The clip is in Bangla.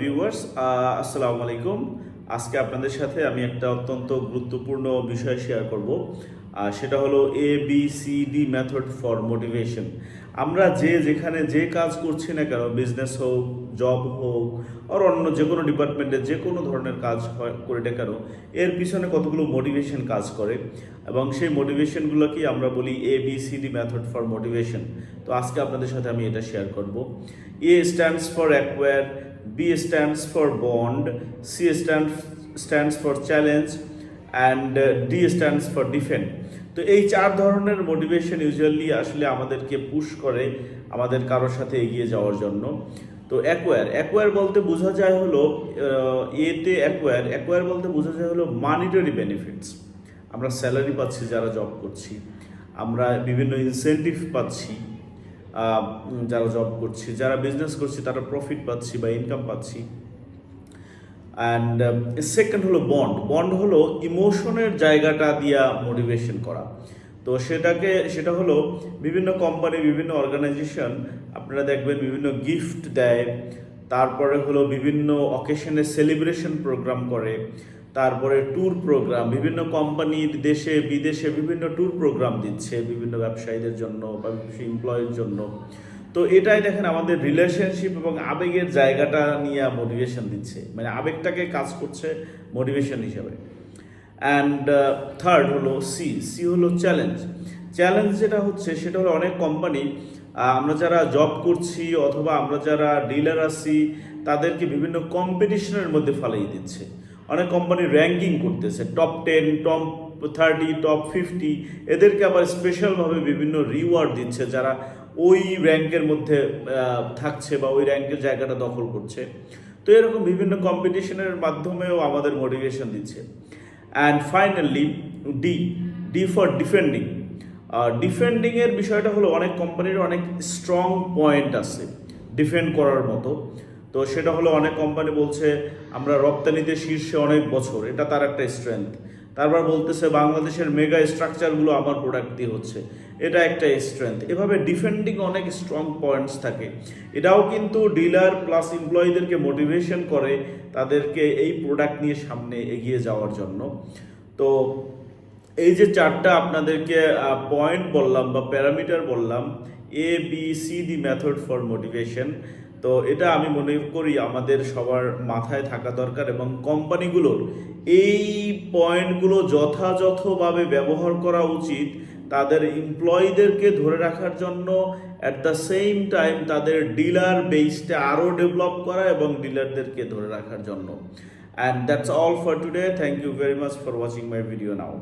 ভিউয়ার্স, আসসালামু আলাইকুম। আজকে আপনাদের সাথে আমি একটা অত্যন্ত গুরুত্বপূর্ণ বিষয় শেয়ার করব। সেটা হলো ABCD মেথড ফর মোটিভেশন। আমরা যেখানে যে কাজ করছি না কেন, বিজনেস হোক, জব হোক, আর অন্য যে কোনো ডিপার্টমেন্টে যে কোনো ধরনের কাজ করি না কেন, এর পিছনে কতগুলো মোটিভেশন কাজ করে এবং সেই মোটিভেশনগুলোকে আমরা বলি ABCD মেথড ফর মোটিভেশন। তো আজকে আপনাদের সাথে আমি এটা শেয়ার করব। A stands for acquire, B stands for bond, C stands for challenge, and D stands for defend. তো এই চার ধরনের মোটিভেশন ইউজুয়ালি আসলে আমাদেরকে পুশ করে আমাদের কারোর সাথে এগিয়ে যাওয়ার জন্য। তো অ্যাকোয়ার বলতে বোঝা যায় হলো এতে অ্যাকোয়ার বলতে বোঝা যায় হলো মানিটারি বেনিফিটস। আমরা স্যালারি পাচ্ছি যারা জব করছি, আমরা বিভিন্ন ইনসেন্টিভ পাচ্ছি যারা জব করছি, যারা বিজনেস করছি তারা প্রফিট পাচ্ছি বা ইনকাম পাচ্ছি। অ্যান্ড সেকেন্ড হলো বন্ড হলো ইমোশনের জায়গাটা দিয়া মোটিভেশন করা। তো সেটা হলো বিভিন্ন কোম্পানি, বিভিন্ন অর্গানাইজেশন আপনারা দেখবেন বিভিন্ন গিফট দেয়, তারপরে হলো বিভিন্ন অকেশনে সেলিব্রেশন প্রোগ্রাম করে, তারপরে ট্যুর প্রোগ্রাম, বিভিন্ন কোম্পানির দেশে বিদেশে বিভিন্ন ট্যুর প্রোগ্রাম দিচ্ছে বিভিন্ন ব্যবসায়ীদের জন্য বা এমপ্লয়ির জন্য। তো এটাই দেখেন আমাদের রিলেশনশিপ এবং আবেগের জায়গাটা নিয়ে মোটিভেশন দিচ্ছে, মানে আবেগটাকে কাজ করছে মোটিভেশন হিসাবে। অ্যান্ড থার্ড হলো সি হলো চ্যালেঞ্জ যেটা হচ্ছে সেটা হলো অনেক কোম্পানি, আমরা যারা জব করছি অথবা আমরা যারা ডিলার আছি তাদেরকে বিভিন্ন কম্পিটিশনের মধ্যে ফালিয়ে দিচ্ছে। অনেক কোম্পানি র্যাঙ্কিং করতেছে, টপ 10, টপ 30, টপ 50, এদেরকে আবার স্পেশালভাবে বিভিন্ন রিওয়ার্ড দিচ্ছে যারা ওই র্যাঙ্কের মধ্যে থাকছে বা ওই র্যাঙ্কের জায়গাটা দখল করছে। তো এরকম বিভিন্ন কম্পিটিশনের মাধ্যমেও আমাদের মোটিভেশন দিচ্ছে। অ্যান্ড ফাইনালি ডি ফর ডিফেন্ডিংয়ের বিষয়টা হলো অনেক কোম্পানির অনেক স্ট্রং পয়েন্ট আছে ডিফেন্ড করার মতো। তো সেটা হলো অনেক কোম্পানি বলছে আমরা রপ্তানিতে শীর্ষে অনেক বছর, এটা তার একটা স্ট্রেংথ। তারপর বলতেছে বাংলাদেশের মেগা স্ট্রাকচারগুলো আমার প্রোডাক্ট দিয়ে হচ্ছে, এটা একটা স্ট্রেংথ। এভাবে ডিফেন্ডিং অনেক স্ট্রং পয়েন্টস থাকে। এটাও কিন্তু ডিলার প্লাস এমপ্লয়ীদেরকে মোটিভেশন করে তাদেরকে এই প্রোডাক্ট নিয়ে সামনে এগিয়ে যাওয়ার জন্য। তো এই যে চারটা আপনাদেরকে পয়েন্ট বললাম বা প্যারামিটার বললাম, ABCD মেথড ফর মোটিভেশন, তো এটা আমি মনে করি আমাদের সবার মাথায় থাকা দরকার এবং কোম্পানিগুলোর এই পয়েন্টগুলো যথাযথভাবে ব্যবহার করা উচিত তাদের এমপ্লয়ীদেরকে ধরে রাখার জন্য। অ্যাট দ্য সেম টাইম তাদের ডিলার বেসটা আরও ডেভেলপ করা এবং ডিলারদেরকে ধরে রাখার জন্য। And that's all for today. Thank you very much for watching my video now.